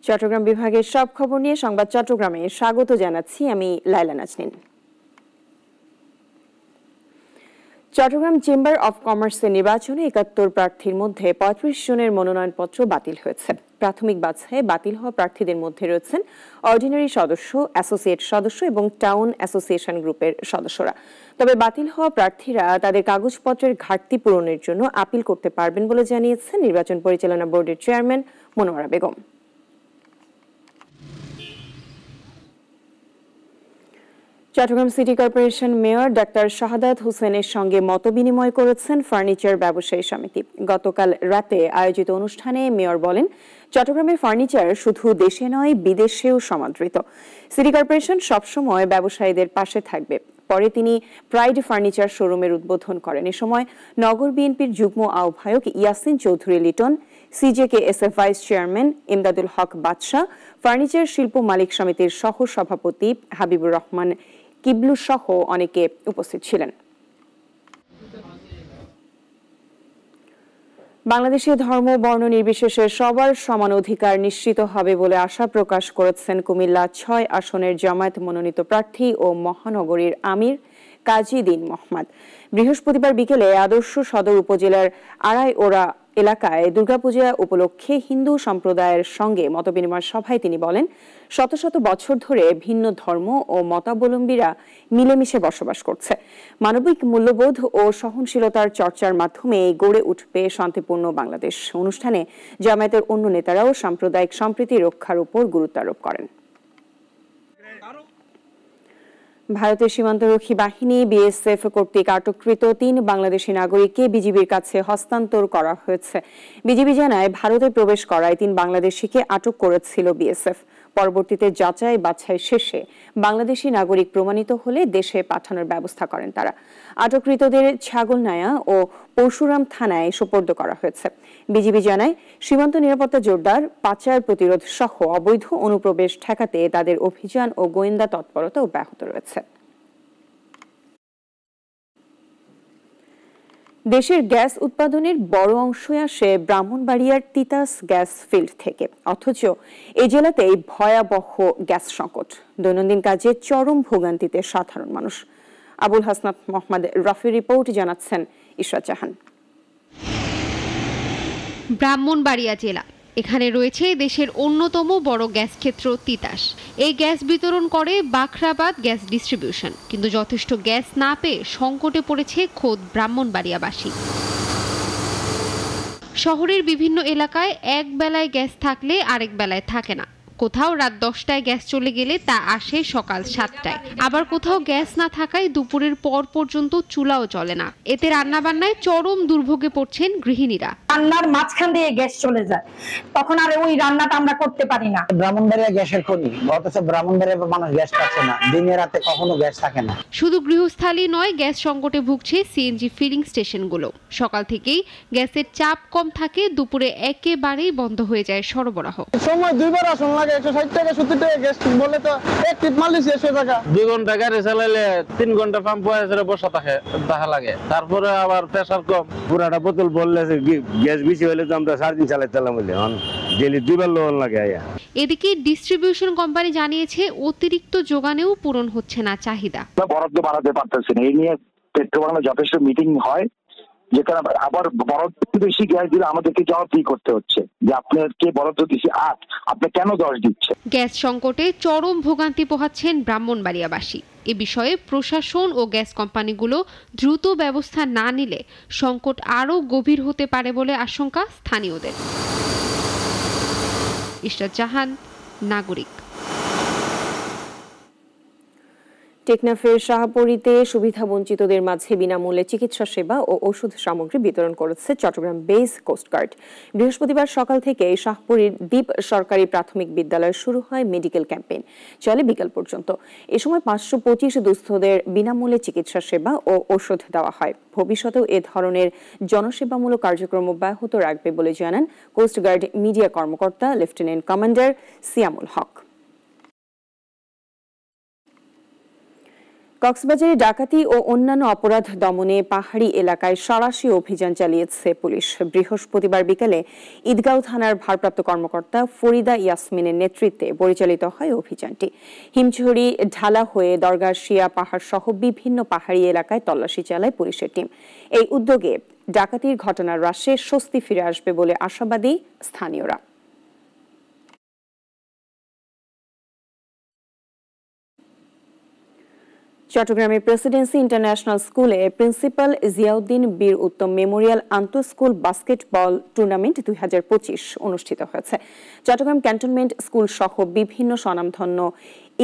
চট্টগ্রাম বিভাগের সব খবর নিয়ে সংবাদ চট্টগ্রামে স্বাগত জানাচ্ছি আমি লাইলা নাজনীন। চট্টগ্রাম চেম্বার অব কমার্সের নির্বাচনে ৭১ প্রার্থীর মধ্যে ৩৫ জনের মনোনয়নপত্র বাতিল হয়েছে। প্রাথমিক বাছাইয়ে বাতিল হওয়া প্রার্থীদের মধ্যে রয়েছেন অর্ডিনারি সদস্য, অ্যাসোসিয়েট সদস্য এবং টাউন অ্যাসোসিয়েশন গ্রুপের সদস্যরা। তবে বাতিল হওয়া প্রার্থীরা তাদের কাগজপত্রের ঘাটতি পূরণের জন্য আপিল করতে পারবেন বলে জানিয়েছেন নির্বাচন পরিচালনা বোর্ডের chairman Monowara Begum. Chattogram city corporation mayor doctor Shahadat হোসেনের সঙ্গে মতবিনিময় করেছেন ফার্নিচার ব্যবসায়ী সমিতি। গতকাল রাতে আয়োজিত অনুষ্ঠানে মেয়র বলেন, চট্টগ্রামের ফার্নিচার শুধু দেশে নয় বিদেশেও সমাদৃত। সিটি কর্পোরেশন সবসময় ব্যবসায়ীদের পাশে থাকবে। পরে তিনি প্রাইড ফার্নিচার শোরুমের উদ্বোধন করেন। এ সময় নগর বিএনপির যুগ্ম আহ্বায়ক ইয়াসিন চৌধুরী লিটন, সিজেকেএসএফ ভাইস চেয়ারম্যান ইমদাদুল হক বাদশা, ফার্নিচার শিল্প মালিক সমিতির সহ সভাপতি হাবিবুর রহমান কিবলু সহ অনেকে উপস্থিত ছিলেন। বাংলাদেশে ধর্ম বর্ণ নির্বিশেষে সবার সমান অধিকার নিশ্চিত হবে বলে আশা প্রকাশ করেছেন কুমিল্লা ৬ আসনের জামায়াত মনোনীত প্রার্থী ও মহানগরীর আমির কাজী দীন মোহাম্মদ। বৃহস্পতিবার বিকেলে আদর্শ সদর উপজেলার আড়াইওড়া এলাকায় দুর্গাপূজা উপলক্ষে হিন্দু সম্প্রদায়ের সঙ্গে মতবিনিময় সভায় তিনি বলেন, শত শত বছর ধরে ভিন্ন ধর্ম ও মতাবলম্বীরা মিলেমিশে বসবাস করছে। মানবিক মূল্যবোধ ও সহনশীলতার চর্চার মাধ্যমে গড়ে উঠবে শান্তিপূর্ণ বাংলাদেশ। অনুষ্ঠানে জামায়াতের অন্য নেতারাও সাম্প্রদায়িক সম্প্রীতি রক্ষার উপর গুরুত্ব আরোপ করেন। ভারতের সীমান্তরক্ষী বাহিনী বিএসএফ কর্তৃক আটককৃত ৩ বাংলাদেশি নাগরিককে বিজিবির কাছে হস্তান্তর করা হয়েছে। বিজিবি জানায়, ভারতে প্রবেশ করায় ৩ বাংলাদেশিকে আটক করেছিল বিএসএফ। পরবর্তীতে যাচাই বাছাই শেষে বাংলাদেশি নাগরিক প্রমাণিত হলে দেশে পাঠানোর ব্যবস্থা করেন তারা। আটককৃতদের ছাগলনায়া ও পরশুরাম থানায় সোপর্দ করা হয়েছে। বিজিবি জানায়, সীমান্ত নিরাপত্তা জোরদার, পাচার প্রতিরোধ সহ অবৈধ অনুপ্রবেশ ঠেকাতে তাদের অভিযান ও গোয়েন্দা তৎপরতা অব্যাহত রয়েছে। দেশের গ্যাস উৎপাদনের বড় অংশই আসে ব্রাহ্মণবাড়িয়ার তিতাস গ্যাস ফিল্ড থেকে। অথচ এই জেলাতেই ভয়াবহ গ্যাস সংকট। দৈনন্দিন কাজে চরম ভোগান্তিতে সাধারণ মানুষ। আবুল হাসনাত মোহাম্মদ রাফি রিপোর্ট জানাচ্ছেন ইশরাত জাহান। ব্রাহ্মণবাড়িয়া জেলা, এখানে রয়েছে দেশের অন্যতম বড় গ্যাস ক্ষেত্র তিতাস। এই গ্যাস বিতরণ করে বাখরাবাদ গ্যাস ডিস্ট্রিবিউশন। কিন্তু যথেষ্ট গ্যাস না পেয়ে সংকটে পড়েছে খোদ ব্রাহ্মণবাড়িয়াবাসী। শহরের বিভিন্ন এলাকায় এক বেলায় গ্যাস থাকলে আরেক বেলায় থাকে না। কোথাও রাত 10টায় গ্যাস চলে গেলে তা আসে সকাল 7টায়। আবার কোথাও গ্যাস না থাকায় দুপুরের পর পর্যন্ত চুলাও চলে না। এতে রান্নাবান্নায় চরম দুর্ভোগে পড়ছেন গৃহিণীরা। রান্নার মাঝখান দিয়ে গ্যাস চলে যায়, তখন আর ওই রান্নাটা আমরা করতে পারি না। ব্রাহ্মণবাড়িয়া গ্যাসের খনি, অথচ ব্রাহ্মণবাড়িয়ার মানুষ গ্যাস পাচ্ছে না, দিনে রাতে কখনো গ্যাস থাকে না। শুধু গৃহস্থালী নয়, গ্যাস সংকটে ভুগছে সিএনজি ফিলিং স্টেশনগুলো। সকাল থেকেই গ্যাসের চাপ কম থাকে, দুপুরে একেবারেই বন্ধ হয়ে যায় সরবরাহ। সময় দুইবার আসন লাগে, 160 টাকা 70 টাকা গ্যাস বলে তো এক টিপ মারলে শেষ হয়ে টাকা। 2 ঘন্টা গাড়ি চালাইলে 3 ঘন্টা পাম্প বসে বসা দেখা লাগে। তারপরে আবার প্রেসার কম, পুরাটা বোতল বললে গ্যাস বেশি হলে তো আমরা 4 দিন চালাইতাম বলে ডেলি 2 বার লোন লাগে। এদিকে ডিস্ট্রিবিউশন কোম্পানি জানিয়েছে, অতিরিক্ত যোগানেও পূরণ হচ্ছে না চাহিদা। বরাদ্দ বাড়াতে পারতেছে না। এই নিয়ে পেট্রোবাংলা যথেষ্ট মিটিং হয়, যেখানে আবার বরাদ্দ বেশি গ্যাস দিলে আমাদেরকে জবাবদিহি করতে হচ্ছে যে আপনাকে বরাদ্দ দিচ্ছি 8, আপনি কেন 10 দিচ্ছে। গ্যাস সংকটে চরম ভোগান্তি পোহাচ্ছেন ব্রাহ্মণবাড়িয়াবাসী। এ বিষয়ে প্রশাসন ও গ্যাস কোম্পানিগুলো দ্রুত ব্যবস্থা না নিলে সংকট আরও গভীর হতে পারে বলে আশঙ্কা স্থানীয়দের। ইশরাত জাহান, নাগরিক। টেকনাফের শাহপরীতে সুবিধাবঞ্চিতদের মাঝে বিনামূল্যে চিকিৎসা সেবা ও ওষুধ সামগ্রী বিতরণ করেছে চট্টগ্রাম বেস কোস্টগার্ড। বৃহস্পতিবার সকাল থেকে শাহপরীর দ্বীপ সরকারি প্রাথমিক বিদ্যালয়ে শুরু হয় মেডিকেল ক্যাম্পেইন, চলে বিকেল পর্যন্ত। এ সময় 525 দুস্থদের বিনামূল্যে চিকিৎসা সেবা ও ওষুধ দেওয়া হয়। ভবিষ্যতেও এ ধরনের জনসেবামূলক কার্যক্রম অব্যাহত রাখবে বলে জানান কোস্টগার্ড মিডিয়া কর্মকর্তা লেফটেন্যান্ট কমান্ডার সিয়ামুল হক। কক্সবাজারে ডাকাতি ও অন্যান্য অপরাধ দমনে পাহাড়ি এলাকায় সাঁড়াশি অভিযান চালিয়েছে পুলিশ। বৃহস্পতিবার বিকেলে ঈদগাঁও থানার ভারপ্রাপ্ত কর্মকর্তা ফরিদা ইয়াসমিনের নেতৃত্বে পরিচালিত হয় অভিযানটি। হিমছড়ি ঢালা হয়ে দরগা শিয়া পাহাড় সহ বিভিন্ন পাহাড়ি এলাকায় তল্লাশি চালায় পুলিশের টিম। এই উদ্যোগে ডাকাতির ঘটনার হ্রাসে স্বস্তি ফিরে আসবে বলে আশাবাদী স্থানীয়রা। চট্টগ্রামের প্রেসিডেন্সি ইন্টারন্যাশনাল স্কুলে প্রিন্সিপাল জিয়াউদ্দিন বীর উত্তম মেমোরিয়াল আন্তঃ স্কুল বাস্কেটবল টুর্নামেন্ট 2025 অনুষ্ঠিত হয়েছে। চট্টগ্রাম ক্যান্টনমেন্ট স্কুল সহ বিভিন্ন স্বনামধন্য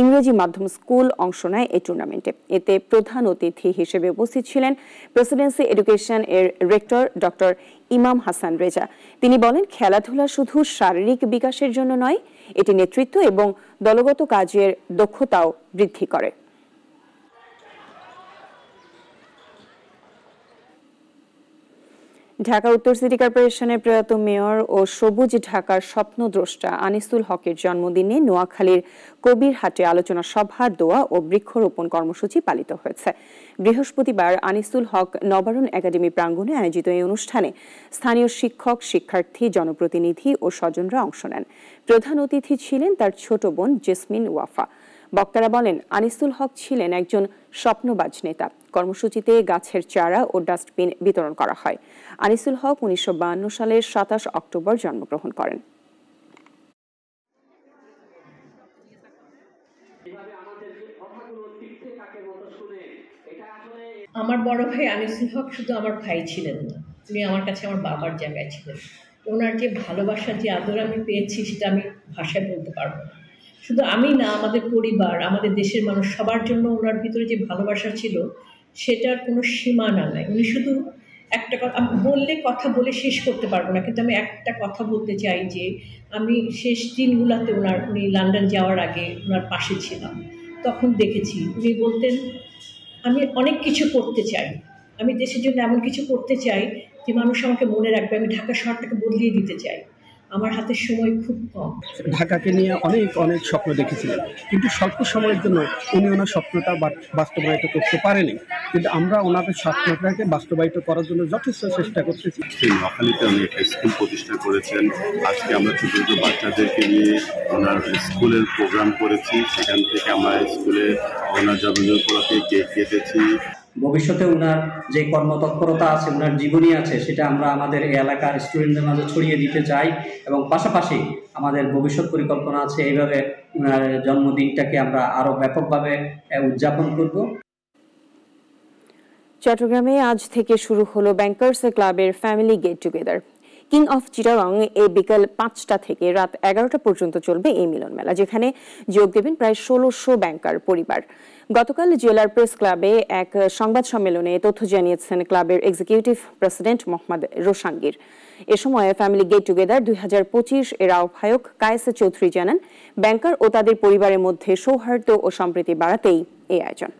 ইংরেজি মাধ্যম স্কুল অংশ নেয় এই টুর্নামেন্টে। এতে প্রধান অতিথি হিসেবে উপস্থিত ছিলেন প্রেসিডেন্সি এডুকেশন এর রেক্টর ডক্টর ইমাম হাসান রেজা। তিনি বলেন, খেলাধুলা শুধু শারীরিক বিকাশের জন্য নয়, এটি নেতৃত্ব এবং দলগত কাজের দক্ষতাও বৃদ্ধি করে। ঢাকা উত্তর সিটি কর্পোরেশনের প্রয়াত মেয়র ও সবুজ ঢাকার স্বপ্নদ্রষ্টা আনিসুল হকের জন্মদিনে নোয়াখালীর কবিরহাটে আলোচনা সভা, দোয়া ও বৃক্ষরোপণ কর্মসূচি পালিত হয়েছে। বৃহস্পতিবার আনিসুল হক নবারুণ একাডেমি প্রাঙ্গণে আয়োজিত এই অনুষ্ঠানে স্থানীয় শিক্ষক, শিক্ষার্থী, জনপ্রতিনিধি ও স্বজনরা অংশ নেন। প্রধান অতিথি ছিলেন তার ছোট বোন জেসমিন ওয়াফা। বক্তারা বলেন, আনিসুল হক ছিলেন একজন স্বপ্নবাজ নেতা। কর্মসূচিতে গাছের চারা ও ডাস্টবিন বিতরণ করা হয়। আনিসুল হক 1952 সালের 27 অক্টোবর জন্মগ্রহণ করেন। আমার বড় ভাই আনিসুল হক শুধু আমার ভাই ছিলেন না, উনি আমার কাছে আমার বাবার জায়গায় ছিলেন। ওনার যে ভালোবাসা, যে আদর আমি পেয়েছি, সেটা আমি ভাষায় বলতে পারবো না। শুধু আমি না, আমাদের পরিবার, আমাদের দেশের মানুষ, সবার জন্য ওনার ভিতরে যে ভালোবাসা ছিল সেটার কোনো সীমানা নাই। উনি শুধু একটা কথা বললে, কথা বলে শেষ করতে পারবো না, কিন্তু আমি একটা কথা বলতে চাই যে আমি শেষ দিনগুলোতে উনি লন্ডন যাওয়ার আগে ওনার পাশে ছিলাম। তখন দেখেছি উনি বলতেন, আমি অনেক কিছু করতে চাই, আমি দেশের জন্য এমন কিছু করতে চাই যে মানুষ আমাকে মনে রাখবে, আমি ঢাকা শহরটাকে বদলিয়ে দিতে চাই। আমার হাতে সময় খুব কম। ঢাকাকে নিয়ে অনেক স্বপ্ন দেখেছিলেন, কিন্তু স্বল্প সময়ের জন্য উনি ওনার স্বপ্নটা বাস্তবায়িত করতে পারেনি। কিন্তু আমরা ওনাদের স্বপ্নটাকে বাস্তবায়িত করার জন্য যথেষ্ট চেষ্টা করতেছি। নোয়াখালীতে উনি একটা স্কুল প্রতিষ্ঠা করেছেন। আজকে আমরা ছোট ছোট বাচ্চাদেরকে নিয়ে ওনার স্কুলের প্রোগ্রাম করেছি। সেখান থেকে আমরা স্কুলে ওনার জন্মদিন উপলক্ষে কেক কেটেছি। ভবিষ্যতে ওনার যে কর্মতৎপরতা আছে, ওনার জীবনী আছে, সেটা আমরা আমাদের এই এলাকার স্টুডেন্টদের মাঝে ছড়িয়ে দিতে চাই এবং পাশাপাশি আমাদের ভবিষ্যৎ পরিকল্পনা আছে এইভাবে ওনার জন্মদিনটাকে আমরা আরো ব্যাপকভাবে উদযাপন করব। চট্টগ্রামে আজ থেকে শুরু হলো ব্যাংকার্স ক্লাবের family get together. King of Chittagong এ বিকাল 5টা থেকে রাত 11টা পর্যন্ত চলবে এই মিলন মেলা, যেখানে যোগ দেবেন প্রায় 1600 ব্যাংকার পরিবার। গতকাল জেলার প্রেস ক্লাবে এক সংবাদ সম্মেলনে তথ্য জানিয়েছেন ক্লাবের এক্সিকিউটিভ প্রেসিডেন্ট মোহাম্মদ রোশাঙ্গীর। এ সময় ফ্যামিলি গেট টুগেদার 2025 এর আহ্বায়ক কায়েস চৌধুরী জানান, ব্যাংকার ও তাদের পরিবারের মধ্যে সৌহার্দ্য ও সম্প্রীতি বাড়াতেই এই আয়োজন।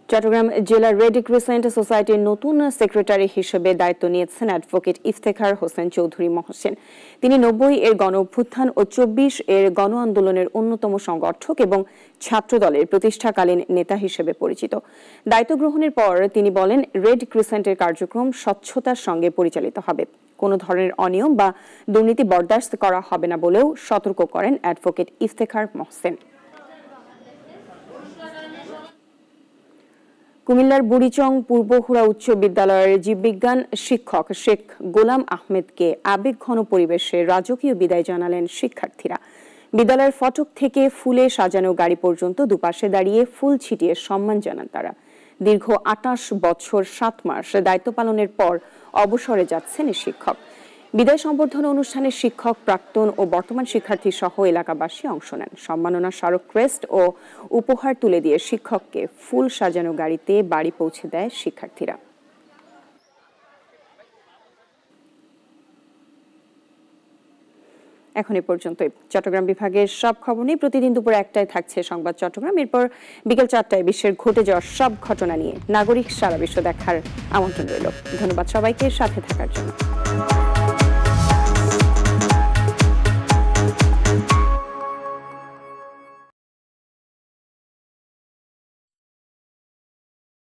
চট্টগ্রাম জেলার রেড ক্রিসেন্ট সোসাইটির নতুন সেক্রেটারি হিসেবে দায়িত্ব নিয়েছেন অ্যাডভোকেট ইফতেখার হোসেন চৌধুরী মহসেন। তিনি 90 এর গণ অভ্যুত্থান ও 24 এর গণ আন্দোলনের অন্যতম সংগঠক এবং ছাত্রদলের প্রতিষ্ঠাকালীন নেতা হিসেবে পরিচিত। দায়িত্ব গ্রহণের পর তিনি বলেন, রেড ক্রিসেন্টের কার্যক্রম স্বচ্ছতার সঙ্গে পরিচালিত হবে, কোনো ধরনের অনিয়ম বা দুর্নীতি বরদাস্ত করা হবে না বলেও সতর্ক করেন অ্যাডভোকেট ইফতেখার মহসেন। কুমিল্লার বুড়িচং পূর্বহুড়া উচ্চ বিদ্যালয়ের জীববিজ্ঞান শিক্ষক শেখ গোলাম আহমেদকে আবেগঘন পরিবেশে রাজকীয় বিদায় জানালেন শিক্ষার্থীরা। বিদ্যালয়ের ফটক থেকে ফুলে সাজানো গাড়ি পর্যন্ত দুপাশে দাঁড়িয়ে ফুল ছিটিয়ে সম্মান জানান তারা। দীর্ঘ 28 বছর 7 মাস দায়িত্ব পালনের পর অবসরে যাচ্ছেন এই শিক্ষক। বিদায় সম্বর্ধনা অনুষ্ঠানে শিক্ষক, প্রাক্তন ও বর্তমান শিক্ষার্থী সহ এলাকাবাসী অংশ নেন। সম্মাননা স্মারক ক্রেস্ট ও উপহার তুলে দিয়ে শিক্ষককে ফুল সাজানো গাড়িতে বাড়ি পৌঁছে দেয় শিক্ষার্থীরা। এখন এ পর্যন্তই। চট্টগ্রাম বিভাগের সব খবর নিয়ে প্রতিদিন দুপুর 1টায় থাকছে সংবাদ চট্টগ্রাম। এরপর বিকেল 4টায় বিশ্বের ঘটে যাওয়া সব ঘটনা নিয়ে নাগরিক সারা বিশ্ব দেখার আমন্ত্রণ রইল। ধন্যবাদ সবাইকে সাথে থাকার জন্য।